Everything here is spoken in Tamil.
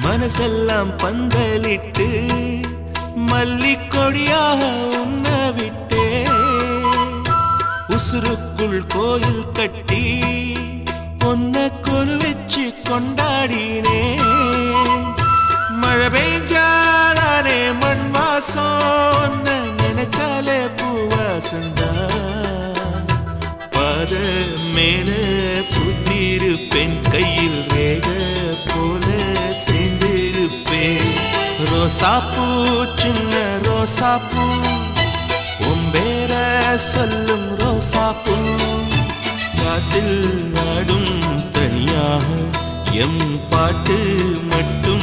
மனசெல்லாம் பந்தலிட்டு மல்லிக்கொடியாக உன்ன விட்டே உசுருக்குள் கோயில் கட்டி பொன்ன கொலு வச்சு கொண்டாடினே மழை பெய்ஞ்சாதானே மண் வாசம் நினைச்சாலே பூவாசந்தா பாத மேல புத்திருப்பேன் கையில் ரேக போல சேர்ந்திருப்பேன் ரோசாப்பூ சின்ன ரோசாப்பூ உம்பேர சொல்லும் ரோசாப்பூ காத்தில் நாடும் தனியாக எம் பாட்டு மட்டும்